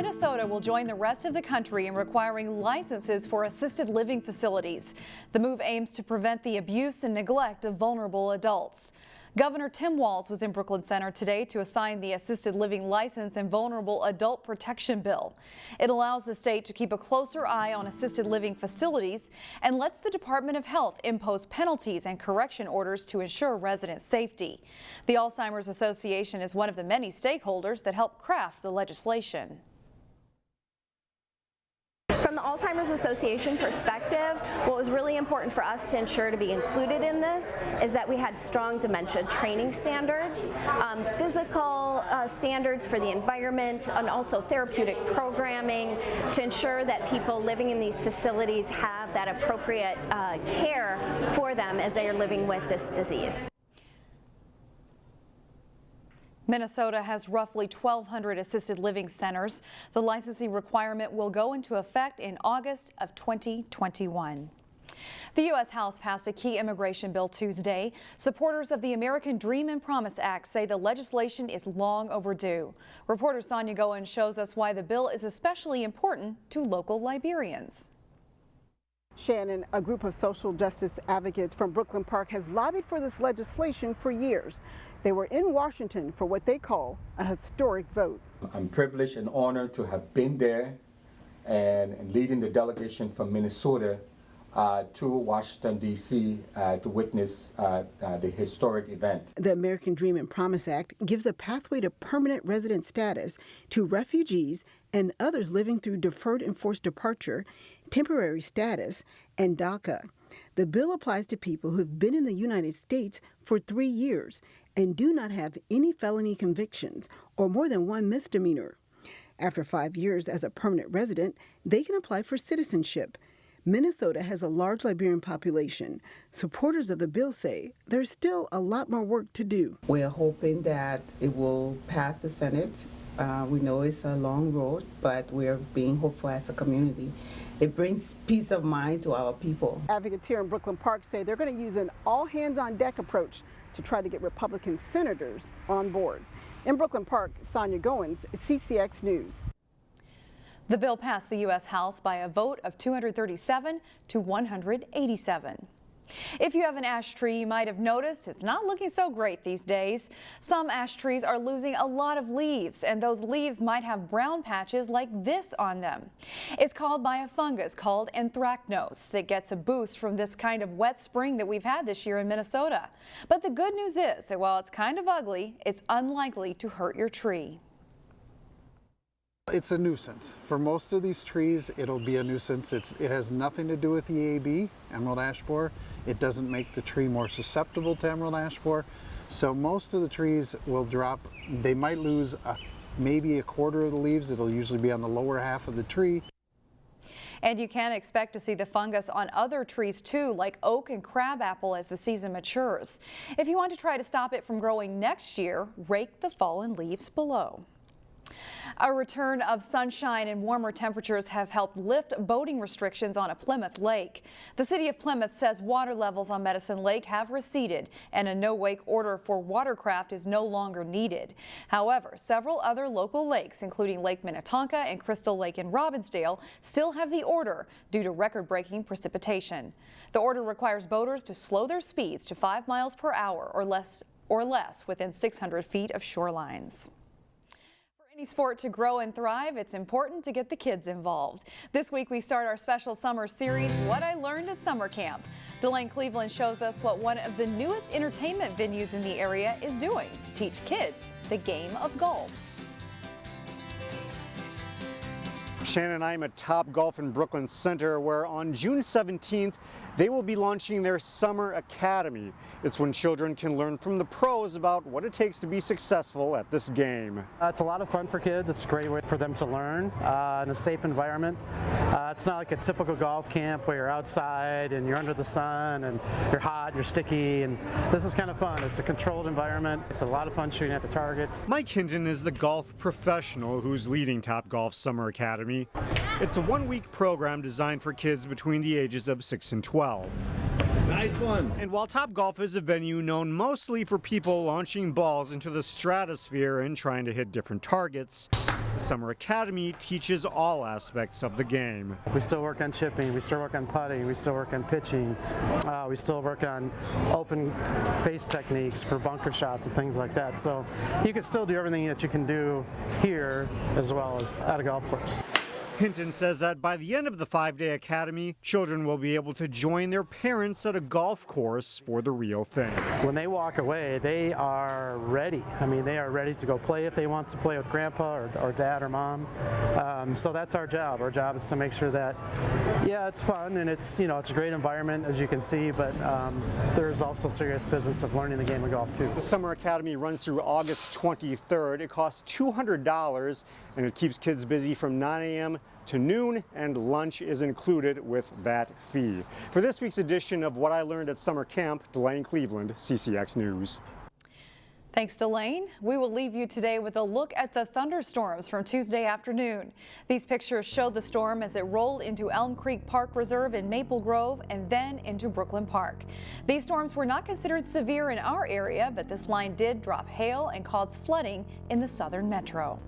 Minnesota will join the rest of the country in requiring licenses for assisted living facilities. The move aims to prevent the abuse and neglect of vulnerable adults. Governor Tim Walz was in Brooklyn Center today to assign the Assisted Living License and Vulnerable Adult Protection Bill. It allows the state to keep a closer eye on assisted living facilities and lets the Department of Health impose penalties and correction orders to ensure resident safety. The Alzheimer's Association is one of the many stakeholders that help craft the legislation. From the Alzheimer's Association perspective, what was really important for us to ensure to be included in this is that we had strong dementia training standards, physical standards for the environment, and also therapeutic programming to ensure that people living in these facilities have that appropriate care for them as they are living with this disease. Minnesota has roughly 1,200 assisted living centers. The licensing requirement will go into effect in August of 2021. The U.S. House passed a key immigration bill Tuesday. Supporters of the American Dream and Promise Act say the legislation is long overdue. Reporter Sonia Goen shows us why the bill is especially important to local Liberians. Shannon, a group of social justice advocates from Brooklyn Park, has lobbied for this legislation for years. They were in Washington for what they call a historic vote. I'm privileged and honored to have been there and leading the delegation from Minnesota to Washington, D.C. To witness the historic event. The American Dream and Promise Act gives a pathway to permanent resident status to refugees and others living through deferred enforced departure, temporary status, and DACA. The bill applies to people who've been in the United States for 3 years and do not have any felony convictions or more than one misdemeanor. After 5 years as a permanent resident, they can apply for citizenship. Minnesota has a large Liberian population. Supporters of the bill say there's still a lot more work to do. We're hoping that it will pass the Senate. We know it's a long road, but we're being hopeful as a community. It brings peace of mind to our people. Advocates here in Brooklyn Park say they're going to use an all-hands-on-deck approach to try to get Republican senators on board. In Brooklyn Park, Sonia Goins, CCX News. The bill passed the U.S. House by a vote of 237 to 187. If you have an ash tree, you might have noticed it's not looking so great these days. Some ash trees are losing a lot of leaves, and those leaves might have brown patches like this on them. It's caused by a fungus called anthracnose that gets a boost from this kind of wet spring that we've had this year in Minnesota. But the good news is that while it's kind of ugly, it's unlikely to hurt your tree. It's a nuisance. For most of these trees, it'll be a nuisance. It has nothing to do with the EAB, emerald ash borer. It doesn't make the tree more susceptible to emerald ash borer. So most of the trees will drop. They might lose maybe a quarter of the leaves. It'll usually be on the lower half of the tree. And you can expect to see the fungus on other trees too, like oak and crabapple as the season matures. If you want to try to stop it from growing next year, rake the fallen leaves below. A return of sunshine and warmer temperatures have helped lift boating restrictions on a Plymouth lake. The city of Plymouth says water levels on Medicine Lake have receded and a no-wake order for watercraft is no longer needed. However, several other local lakes, including Lake Minnetonka and Crystal Lake in Robbinsdale, still have the order due to record-breaking precipitation. The order requires boaters to slow their speeds to 5 miles per hour or less within 600 feet of shorelines. Any sport to grow and thrive, it's important to get the kids involved. This week we start our special summer series, What I Learned at Summer Camp. Delane Cleveland shows us what one of the newest entertainment venues in the area is doing to teach kids the game of golf. Shannon and I am at Topgolf in Brooklyn Center, where on June 17th, they will be launching their Summer Academy. It's when children can learn from the pros about what it takes to be successful at this game. It's a lot of fun for kids. It's a great way for them to learn in a safe environment. It's not like a typical golf camp where you're outside and you're under the sun and you're hot, you're sticky, and this is kind of fun. It's a controlled environment. It's a lot of fun shooting at the targets. Mike Hinton is the golf professional who's leading Topgolf Summer Academy. It's a one-week program designed for kids between the ages of 6 and 12. Nice one. And while Topgolf is a venue known mostly for people launching balls into the stratosphere and trying to hit different targets, The Summer Academy teaches all aspects of the game. We still work on chipping, we still work on putting, we still work on pitching, we still work on open face techniques for bunker shots and things like that. So you can still do everything that you can do here as well as at a golf course. Hinton says that by the end of the 5-day academy, children will be able to join their parents at a golf course for the real thing. When they walk away, they are ready. I mean, they are ready to go play if they want to play with grandpa or dad or mom. So that's our job. Our job is to make sure that, yeah, it's fun and it's, you know, it's a great environment as you can see, but there's also serious business of learning the game of golf too. The Summer Academy runs through August 23rd. It costs $200 and it keeps kids busy from 9 a.m. to noon, and lunch is included with that fee. For this week's edition of What I Learned at Summer Camp, Delane Cleveland, CCX News. Thanks, Delane. We will leave you today with a look at the thunderstorms from Tuesday afternoon. These pictures show the storm as it rolled into Elm Creek Park Reserve in Maple Grove and then into Brooklyn Park. These storms were not considered severe in our area, but this line did drop hail and cause flooding in the southern metro.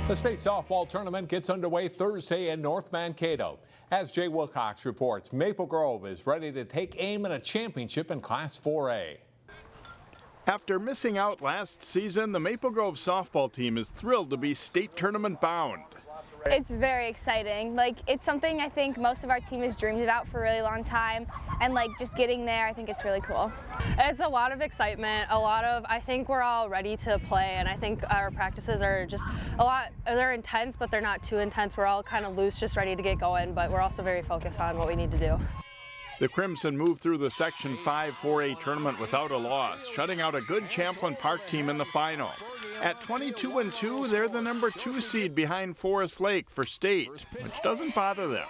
The state softball tournament gets underway Thursday in North Mankato. As Jay Wilcox reports, Maple Grove is ready to take aim at a championship in Class 4A. After missing out last season, the Maple Grove softball team is thrilled to be state tournament bound. It's very exciting. Like, it's something I think most of our team has dreamed about for a really long time, and like just getting there, I think it's really cool. It's a lot of excitement, I think we're all ready to play, and I think our practices are just they're intense, but they're not too intense. We're all kind of loose, just ready to get going, but we're also very focused on what we need to do. The Crimson moved through the Section 5 4A tournament without a loss, shutting out a good Champlain Park team in the final. At 22-2, they're the number 2 seed behind Forest Lake for state, which doesn't bother them.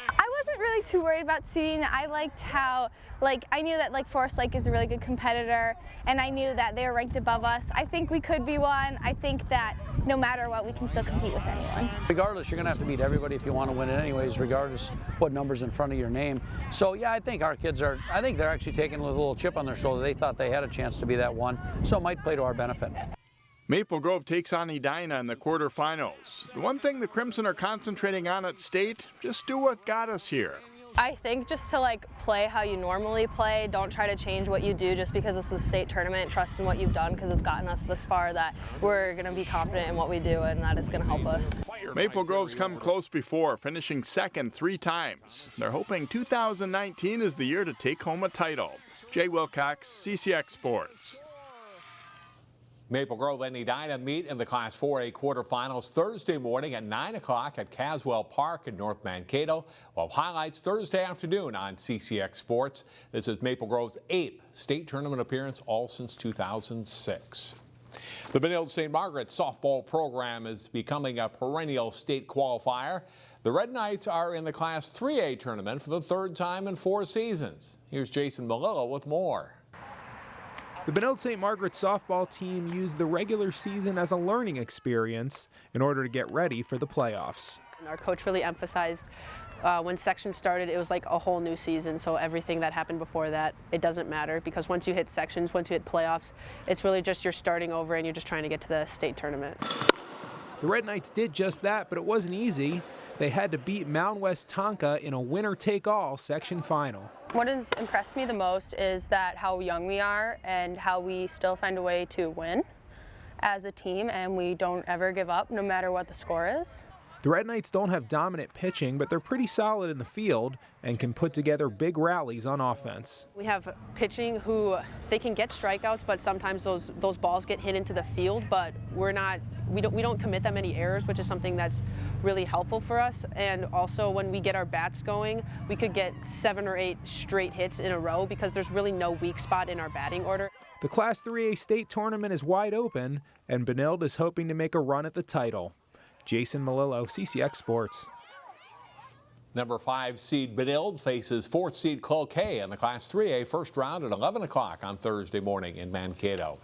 I wasn't really too worried about seeding. I liked how, I knew that Forest Lake is a really good competitor, and I knew that they were ranked above us. I think we could be one. I think that no matter what, we can still compete with anyone. Regardless, you're going to have to beat everybody if you want to win it anyways, regardless what number's in front of your name. So yeah, I think our kids they're actually taking a little chip on their shoulder. They thought they had a chance to be that one, so it might play to our benefit. Maple Grove takes on Edina in the quarterfinals. The one thing the Crimson are concentrating on at state, just do what got us here. I think just to play how you normally play. Don't try to change what you do just because it's a state tournament. Trust in what you've done because it's gotten us this far, that we're going to be confident in what we do and that it's going to help us. Maple Grove's come close before, finishing second 3 times. They're hoping 2019 is the year to take home a title. Jay Wilcox, CCX Sports. Maple Grove and Edina meet in the Class 4A quarterfinals Thursday morning at 9 o'clock at Caswell Park in North Mankato, while highlights Thursday afternoon on CCX Sports. This is Maple Grove's 8th state tournament appearance, all since 2006. The Benilde-St. Margaret softball program is becoming a perennial state qualifier. The Red Knights are in the Class 3A tournament for the 3rd time in 4 seasons. Here's Jason Malillo with more. The Benilde-St. Margaret softball team used the regular season as a learning experience in order to get ready for the playoffs. Our coach really emphasized when sections started, it was like a whole new season, so everything that happened before that, it doesn't matter, because once you hit sections, once you hit playoffs, it's really just you're starting over and you're just trying to get to the state tournament. The Red Knights did just that, but it wasn't easy. They had to beat Mountain West Tonka in a winner-take-all section final. What has impressed me the most is that how young we are and how we still find a way to win as a team, and we don't ever give up no matter what the score is. The Red Knights don't have dominant pitching, but they're pretty solid in the field and can put together big rallies on offense. We have pitching who they can get strikeouts, but sometimes those balls get hit into the field, but we're not we don't commit that many errors, which is something that's really helpful for us. And also when we get our bats going, we could get 7 or 8 straight hits in a row because there's really no weak spot in our batting order. The Class 3A state tournament is wide open, and Benilde is hoping to make a run at the title. Jason Malillo, CCX Sports. Number 5 seed Benilde faces 4th seed Cloquet in the Class 3A first round at 11 o'clock on Thursday morning in Mankato.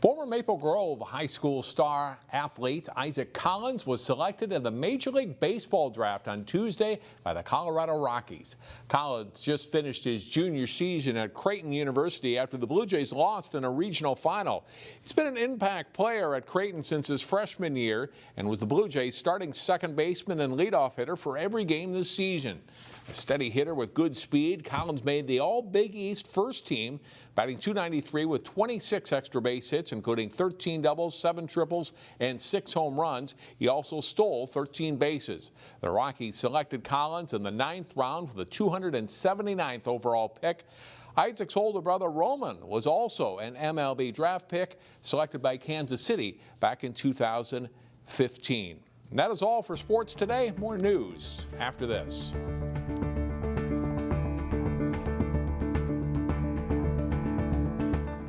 Former Maple Grove High School star athlete Isaac Collins was selected in the Major League Baseball draft on Tuesday by the Colorado Rockies. Collins just finished his junior season at Creighton University after the Blue Jays lost in a regional final. He's been an impact player at Creighton since his freshman year and was the Blue Jays' starting second baseman and leadoff hitter for every game this season. A steady hitter with good speed, Collins made the All-Big East first team, batting .293 with 26 extra base hits, including 13 doubles, 7 triples, and 6 home runs. He also stole 13 bases. The Rockies selected Collins in the 9th round with the 279th overall pick. Isaac's older brother Roman was also an MLB draft pick, selected by Kansas City back in 2015. And that is all for sports today. More news after this.